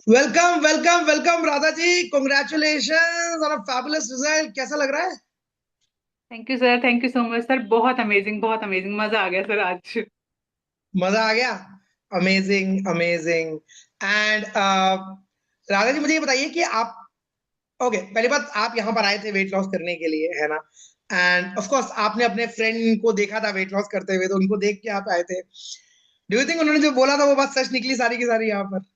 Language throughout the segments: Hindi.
Welcome welcome welcome Radha ji, congratulation on a fabulous result. कैसा लग रहा है? Thank you sir, thank you so much sir. बहुत अमेजिंग मजा आ गया सर आज। मजा आ गया। Amazing amazing. And Radha ji, मुझे ये बताइए कि आप, ओके, पहली बात, आप यहाँ पर आए थे वेट लॉस करने के लिए, है ना? एंड ऑफ कोर्स आपने अपने फ्रेंड को देखा था वेट लॉस करते हुए, तो उनको देख के आप आए थे। डू यू थिंक उन्होंने जो बोला था वो बात सच निकली सारी की सारी यहाँ पर?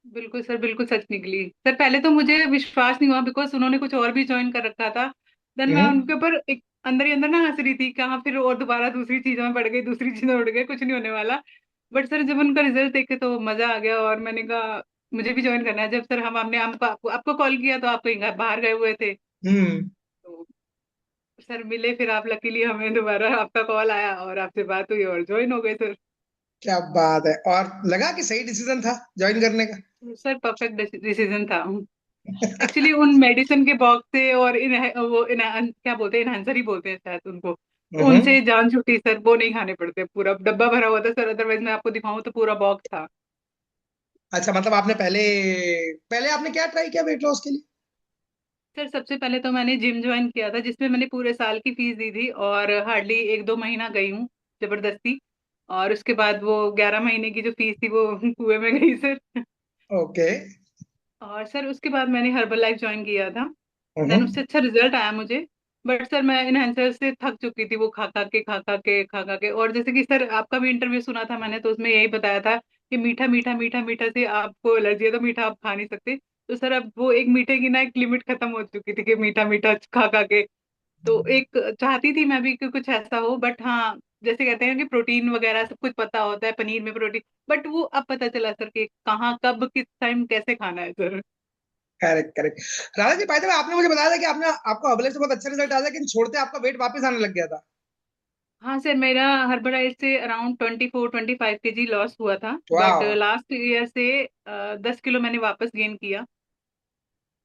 बिल्कुल सर, बिल्कुल सच निकली सर। पहले तो मुझे विश्वास नहीं हुआ बिकॉज उन्होंने कुछ और भी ज्वाइन कर रखा था। देन मैं हम्म। उनके ऊपर एक अंदर ही अंदर ना हंस रही थी, कहाँ फिर और दोबारा दूसरी चीजों में पड़ गई, दूसरी चीजों में पड़ गई, कुछ नहीं होने वाला। बट सर जब उनका रिजल्ट देखे तो मजा आ गया और मैंने कहा मुझे भी ज्वाइन करना है। जब सर हमने आपको कॉल किया तो आप कहीं बाहर गए हुए थे, हम्म। तो सर मिले फिर आप। लकीली हमें दोबारा आपका कॉल आया और आपसे बात हुई और ज्वाइन हो गए सर। क्या बात है। और लगा कि सही डिसीजन था ज्वाइन करने का? सर परफेक्ट डिसीजन था। एक्चुअली उन मेडिसिन के बॉक्स से और क्या बोलते हैं, इनहेंसर ही बोलते हैं शायद उनको, तो हम्म। उनसे जान छूटी सर। वो नहीं खाने पड़ते, पूरा डब्बा भरा हुआ था सर। अदरवाइज मैं आपको दिखाऊं तो पूरा बॉक्स था। अच्छा, मतलब आपने पहले पहले आपने क्या ट्राई किया वेट लॉस के लिए? सर सबसे पहले तो मैंने जिम ज्वाइन किया था, जिसमें मैंने पूरे साल की फीस दी थी और हार्डली 1-2 महीना गई हूँ जबरदस्ती। और उसके बाद वो 11 महीने की जो फीस थी वो कुएं में गई सर। ओके। और सर उसके बाद मैंने हर्बल लाइफ ज्वाइन किया था। देन हम्म। उससे अच्छा रिजल्ट आया मुझे। बट सर मैं इनहेंसर से थक चुकी थी, वो खा खा के। और जैसे कि सर आपका भी इंटरव्यू सुना था मैंने, तो उसमें यही बताया था कि मीठा मीठा मीठा मीठा से आपको एलर्जी है तो मीठा आप खा नहीं सकते। तो सर अब वो एक मीठे की ना एक लिमिट खत्म हो चुकी थी कि मीठा मीठा खा खा के। तो एक चाहती थी मैं भी कि कुछ ऐसा हो। बट हाँ, जैसे कहते हैं कि प्रोटीन वगैरह सब कुछ पता होता है, पनीर में प्रोटीन। बट वो अब पता चला सर कि कहाँ कब किस टाइम कैसे खाना है sir. Correct correct. Radha ji, by the way, आपने मुझे बताया था कि आपने आपको हर्बल से बहुत अच्छा रिजल्ट आया था, लेकिन छोड़ते आपका वेट वापस आने लग गया था। हाँ सर, मेरा हर्बलाइज से अराउंड 24-25 kg लॉस हुआ था। बट वाह। लास्ट ईयर से 10 किलो मैंने वापस गेन किया।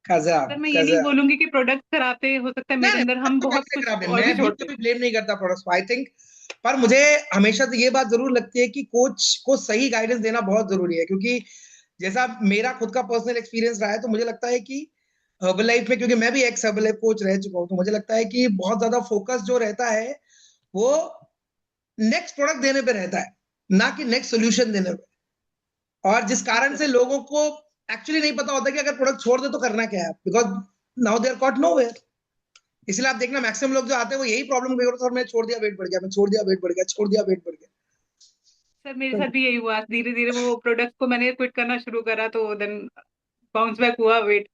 गजब सर मैं ये नहीं गजब। बोलूंगी कि प्रोडक्ट खराब थे, हो सकता है नहीं मेरे नहीं, अंदर प्रोडक्ट हम तो बहुत कैसे कुछ खराब है, और भी मैं छोड़ते। बिल्कुल भी ब्लेम नहीं करता प्रोडक्ट्स को, आई थिंक। पर मुझे हमेशा से ये बात जरूर लगती है कि कोच को सही गाइडेंस देना बहुत जरूरी है, क्योंकि जैसा मेरा खुद का पर्सनल एक्सपीरियंस रहा है, तो मुझे लगता है कि हर्बल लाइफ में, क्योंकि मैं भी एक्स हर्बल लाइफ कोच रह चुका हूँ, तो मुझे लगता है कि बहुत ज्यादा फोकस जो रहता है वो नेक्स्ट प्रोडक्ट देने पे रहता है, ना कि नेक्स्ट सोल्यूशन देने पे। और जिस जी कारण सर। से लोगों को एक्चुअली नहीं पता होता कि अगर प्रोडक्ट छोड़ दे तो करना क्या है, because now they are caught nowhere. इसलिए आप देखना, मैक्सिमम लोग जो आते हैं वो यही प्रॉब्लम फेस करते हैं, मैं छोड़ दिया वेट बढ़ गया, मैं छोड़ दिया वेट बढ़ गया, छोड़ दिया वेट बढ़ गया। सर मेरे तो साथ भी यही हुआ, धीरे धीरे वो प्रोडक्ट को मैंने क्विट करना शुरू करा तो देन बाउंस बैक हुआ वेट।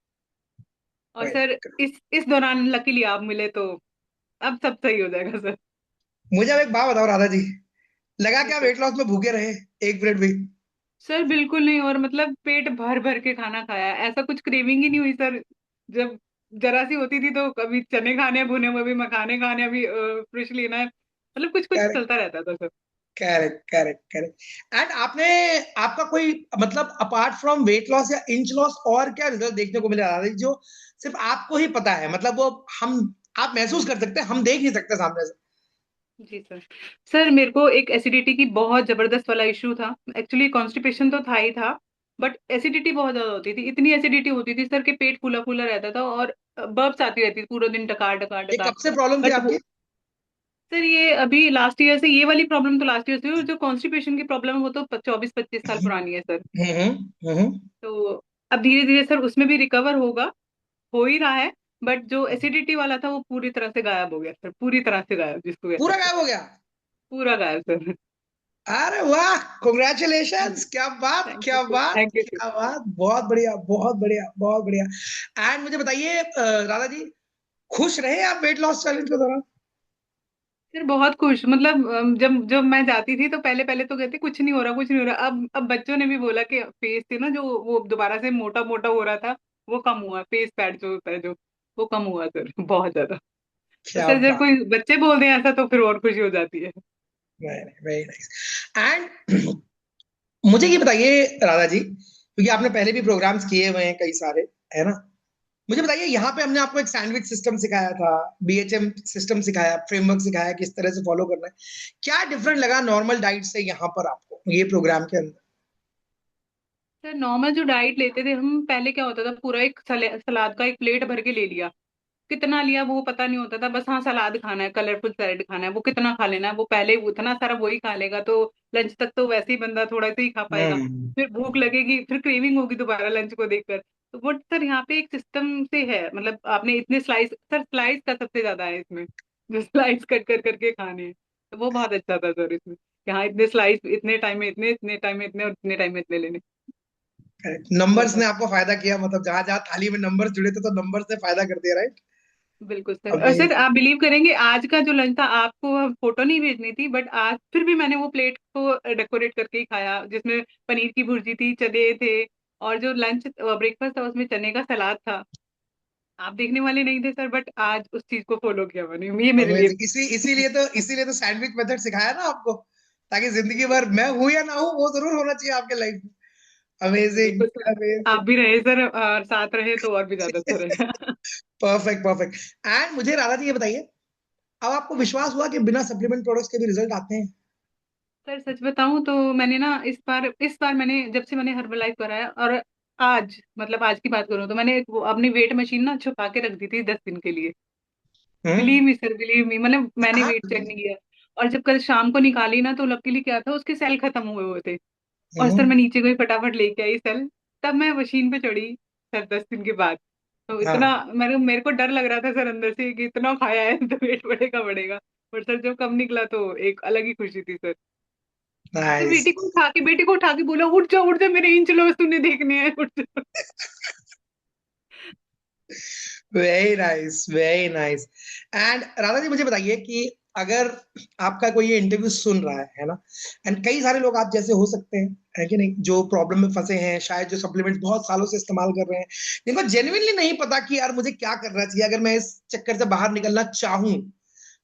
और सर इस दौरान लकीली आप मिले तो अब सब सही हो जाएगा सर। मुझे अब एक बात बताओ राधा जी, लगा जी क्या सर। वेट लॉस में भूखे रहे एक मिनट भी? सर बिल्कुल नहीं, और मतलब पेट भर भर के खाना खाया, ऐसा कुछ क्रेविंग ही नहीं हुई सर। जब जरा सी होती थी तो कभी चने खाने हैं भुने हुए, अभी मखाने खाने हैं, अभी फिश लेना है, मतलब कुछ कुछ करेक्ट चलता रहता था sir. Correct correct correct. And आपने, आपका कोई, मतलब अपार्ट फ्रॉम वेट लॉस या इंच लॉस, और क्या रिजल्ट देखने को मिला राधा जी, जो सिर्फ आपको ही पता है, मतलब वो हम, आप महसूस कर सकते हैं, हम देख नहीं सकते सामने से? जी सर। सर मेरे को एक एसिडिटी की बहुत जबरदस्त वाला इशू था। एक्चुअली कॉन्स्टिपेशन तो था ही था, बट एसिडिटी बहुत ज्यादा होती थी। इतनी एसिडिटी होती थी सर के पेट फूला फूला रहता था और बर्ब्स आती रहती थी पूरा दिन, डकार डकार ये डकार। कब से प्रॉब्लम थी बट आपकी? सर ये अभी लास्ट ईयर से, ये वाली प्रॉब्लम तो लास्ट ईयर से हुई, और जो कॉन्स्टिपेशन की प्रॉब्लम है वो तो 24-25 साल पुरानी है सर। हम्म। तो अब धीरे धीरे सर उसमें भी रिकवर होगा, हो ही रहा है। बट जो एसिडिटी वाला था वो पूरी तरह से गायब हो गया सर, पूरी तरह से गायब जिसको कह पूरा सकते हैं। गायब हो गया? पूरा गायब सर। अरे वाह, कॉन्ग्रेचुलेशंस, क्या बात थैंक यू क्या सर, बात थैंक यू सर। क्या बात, बहुत बढ़िया बहुत बढ़िया बहुत बढ़िया। एंड मुझे बताइए राधा जी, खुश रहे आप वेट लॉस चैलेंज के दौरान? सर बहुत खुश, मतलब जब जब मैं जाती थी तो पहले पहले तो कहते कुछ नहीं हो रहा, कुछ नहीं हो रहा। अब बच्चों ने भी बोला कि फेस थे ना जो वो दोबारा से मोटा मोटा हो रहा था, वो कम हुआ। फेस फैट जो होता है जो, वो कम हुआ सर बहुत ज्यादा। तो क्या सर जब बात। कोई बच्चे बोल दें ऐसा तो फिर और खुशी हो जाती है। Very nice. एंड मुझे ये बताइए राधा जी, क्योंकि आपने पहले भी प्रोग्राम्स किए हुए हैं कई सारे, है ना? मुझे बताइए, यहाँ पे हमने आपको एक सैंडविच सिस्टम सिखाया था, बीएचएम सिस्टम सिखाया, फ्रेमवर्क सिखाया, किस तरह से फॉलो करना है। क्या डिफरेंट लगा नॉर्मल डाइट से यहाँ पर आपको ये प्रोग्राम के अंदर? सर नॉर्मल जो डाइट लेते थे हम पहले, क्या होता था, पूरा एक सलाद का एक प्लेट भर के ले लिया। कितना लिया वो पता नहीं होता था, बस हाँ सलाद खाना है, कलरफुल सलाद खाना है, वो कितना खा लेना है, वो पहले उतना सारा वही खा लेगा तो लंच तक तो वैसे ही बंदा थोड़ा सा ही खा पाएगा। हम्म। फिर भूख लगेगी, फिर क्रेविंग होगी दोबारा लंच को देखकर। तो वो सर यहाँ पे एक सिस्टम से है, मतलब आपने इतने स्लाइस, सर स्लाइस का सबसे ज्यादा है इसमें, जो स्लाइस कट कर करके खाने हैं। तो वो बहुत अच्छा था सर इसमें, कि हाँ इतने स्लाइस, इतने टाइम में इतने, इतने टाइम में इतने, और इतने टाइम में इतने लेने। वो नंबर्स था। ने आपको फायदा किया, मतलब जहां जहां थाली में नंबर्स जुड़े थे तो नंबर्स ने फायदा कर दिया, राइट? बिल्कुल सर। और सर अमेजिंग। आप बिलीव करेंगे, आज का जो लंच था, आपको फोटो नहीं भेजनी थी बट आज फिर भी मैंने वो प्लेट को डेकोरेट करके ही खाया, जिसमें पनीर की भुर्जी थी, चने थे, और जो लंच ब्रेकफास्ट था उसमें चने का सलाद था। आप देखने वाले नहीं थे सर, बट आज उस चीज को फॉलो किया मैंने, ये मेरे लिए। अमेजिंग। इसीलिए तो सैंडविच मेथड सिखाया ना आपको, ताकि जिंदगी भर मैं हूं या ना हूं वो जरूर होना चाहिए आपके लाइफ में। अमेजिंग। बिल्कुल सर। आप अमेजिंग। भी रहे सर, और साथ रहे तो और भी ज्यादा अच्छा रहेगा। Perfect, perfect. एंड मुझे राधा जी ये बताइए, अब आपको विश्वास हुआ कि बिना सप्लीमेंट प्रोडक्ट्स के भी रिजल्ट आते हैं? सर सच बताऊं तो मैंने ना इस बार मैंने जब से मैंने हर्बल कराया, और आज मतलब आज की बात करूं तो मैंने वो अपनी वेट मशीन ना छुपा के रख दी थी 10 दिन के लिए। हम्म। Believe me sir, believe me, मतलब मैंने हाँ। वेट चेक नहीं किया। और जब कल शाम को निकाली ना, तो लकीली क्या था, उसके सेल खत्म हुए हुए थे। और सर हम्म। मैं नीचे गई, फटाफट लेके आई सेल। तब मैं मशीन पे चढ़ी सर 10 दिन के बाद। तो इतना हाँ। मेरे को डर लग रहा था सर अंदर से, कि इतना खाया है तो वेट बढ़ेगा बढ़ेगा। पर सर जब कम निकला तो एक अलग ही खुशी थी सर। Sir nice. बेटी को उठा के बोला, उठ जा, मेरे इंच लॉस तूने देखने हैं, उठ जा। Very nice, very nice. And Radha ji मुझे बताइए कि अगर आपका कोई ये इंटरव्यू सुन रहा है ना, एंड कई सारे लोग आप जैसे हो सकते हैं, है कि नहीं, जो प्रॉब्लम में फंसे हैं, शायद जो सप्लीमेंट्स बहुत सालों से इस्तेमाल कर रहे हैं, जिनको जेन्युइनली नहीं पता कि यार मुझे क्या करना चाहिए अगर मैं इस चक्कर से बाहर निकलना चाहूं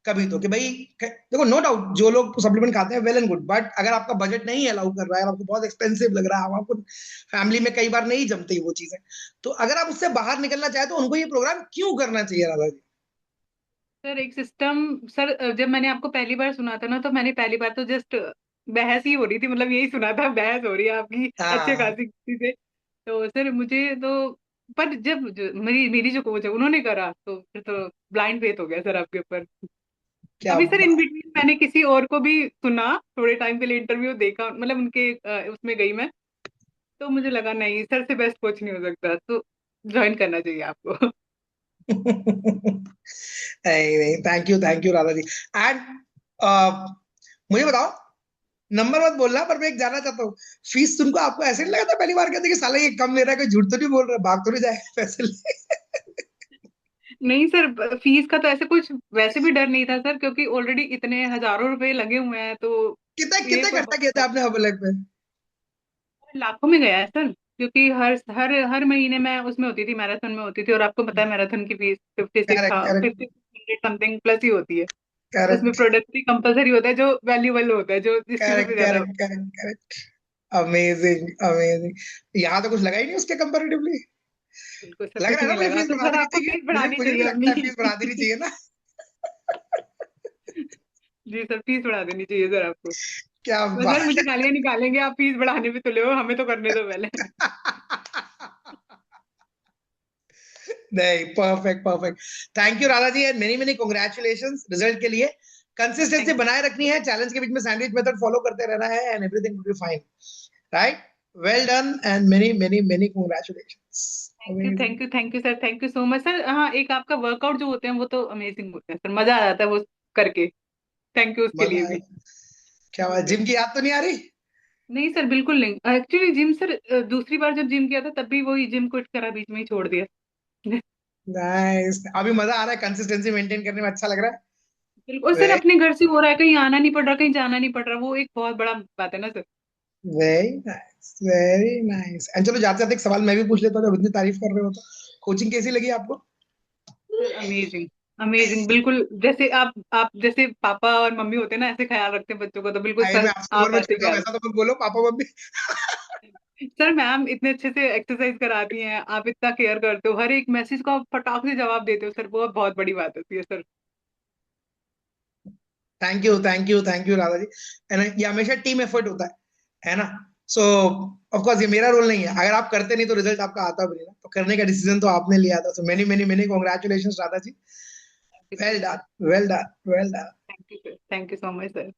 कभी, तो कि भाई देखो, नो डाउट जो लोग सप्लीमेंट खाते हैं वेल एंड गुड, बट अगर आपका बजट नहीं अलाउ कर रहा है, आपको बहुत एक्सपेंसिव लग रहा है, आपको फैमिली में कई बार नहीं जमती वो चीजें, तो अगर आप उससे बाहर निकलना चाहे तो उनको ये प्रोग्राम क्यों करना चाहिए राधा जी? सर एक सिस्टम, सर जब मैंने आपको पहली बार सुना था ना, तो मैंने पहली बार तो जस्ट बहस ही हो रही थी, मतलब यही सुना था, बहस हो रही है आपकी अच्छे हाँ। खासी किसी से। तो सर मुझे तो, पर जब मेरी मेरी जो कोच है उन्होंने करा, तो फिर तो ब्लाइंड फेथ हो गया सर आपके ऊपर। क्या अभी सर इन बात। बिटवीन मैंने किसी और को भी सुना, थोड़े टाइम के लिए इंटरव्यू देखा, मतलब उनके उसमें गई मैं। तो मुझे लगा नहीं, सर से बेस्ट कोच नहीं हो सकता, तो ज्वाइन करना चाहिए आपको। नहीं नहीं, thank you Radha ji. And मुझे बताओ, नंबर मत बोलना, पर मैं एक जानना चाहता हूँ, फीस तुमको आपको ऐसे नहीं लगा था पहली बार कहते कि साला ये कम ले रहा है, कोई झूठ तो नहीं बोल रहा, भाग तो नहीं जाएगा पैसे ले? नहीं सर, फीस का तो ऐसे कुछ वैसे भी डर नहीं था सर, क्योंकि ऑलरेडी इतने हजारों रुपए लगे हुए हैं, तो कितना ये कितना कोई खर्चा किया था आपने हर्बल पे? लाखों में गया है सर। क्योंकि हर हर हर महीने मैं उसमें होती थी, मैराथन में होती थी, और आपको पता है मैराथन की फीस 56, करेक्ट, हाँ करेक्ट, 5600 समथिंग प्लस ही होती है। उसमें करेक्ट, प्रोडक्ट भी कंपलसरी होता है, जो वैल्यूएबल होता है, जो जिस चीजों पे करेक्ट, ज्यादा। Correct, correct, correct. Amazing, amazing. यहाँ तो कुछ लगा ही नहीं उसके कंपैरेटिवली। बिल्कुल सर, लग रहा कुछ है ना नहीं मुझे लगा, फीस तो बढ़ा सर देनी आपको चाहिए, फीस मुझे बढ़ानी मुझे भी चाहिए लगता है अपनी। फीस बढ़ा देनी चाहिए ना। जी सर, फीस बढ़ा देनी चाहिए सर आपको। क्या तो सर बात मुझे गालियां निकालेंगे, आप फीस बढ़ाने पे तुले हो, हमें तो करने दो पहले। नहीं, perfect, perfect. Thank you Radha ji, and many many congratulation result के लिए। Consistency thank you. बनाए रखनी है, चैलेंज के बीच में सैंडविच मेथड फॉलो करते रहना है, and everything will be fine, right? Well done, and many many many congratulation. Thank you, amazing. Thank you, thank you sir, thank you so much sir. हाँ, एक आपका वर्कआउट जो होते हैं वो तो अमेजिंग होते हैं सर, मजा आ जाता है वो करके। थैंक यू उसके लिए मजा भी। आया। क्या बात, बिल्कुल। जिम की याद तो नहीं आ रही? नहीं सर, बिल्कुल नहीं, एक्चुअली जिम सर, दूसरी बार जब जिम किया था तब भी वही जिम क्विट करा, बीच में ही छोड़ दिया। नाइस, अभी मजा आ रहा है, कंसिस्टेंसी मेंटेन करने में अच्छा लग रहा बिल्कुल। और है। सर अपने घर से हो रहा है, कहीं आना नहीं पड़ रहा, कहीं जाना नहीं पड़ रहा, वो एक बहुत बड़ा बात है ना sir. Very nice, very nice. And चलो जाते जाते एक सवाल मैं भी पूछ लेता हूँ, जब इतनी तारीफ कर रहे हो तो, कोचिंग कैसी लगी आपको? सर अमेजिंग, अमेजिंग, बिल्कुल जैसे आप जैसे पापा और मम्मी होते हैं ना, ऐसे ख्याल रखते हैं बच्चों का, तो बिल्कुल भाई मैं सर आपसे उम्र आप में ऐसे छोटा हूँ, ख्याल। ऐसा तो मत बोलो पापा मम्मी। सर मैम इतने अच्छे से एक्सरसाइज कराती हैं, आप इतना केयर करते हो, हर एक मैसेज का आप फटाक से जवाब देते हो सर, वो बहुत बड़ी बात होती है sir. Thank you, thank you, thank you Radha ji. है ना, ये हमेशा टीम एफर्ट होता है ना? सो ऑफ कोर्स ये मेरा रोल नहीं है, अगर आप करते नहीं तो रिजल्ट आपका आता भी नहीं ना, तो करने का डिसीजन तो आपने लिया था। So many many many congratulation Radha ji. Thank you well sir. Done, well done, well done. Thank you sir, thank you so much sir.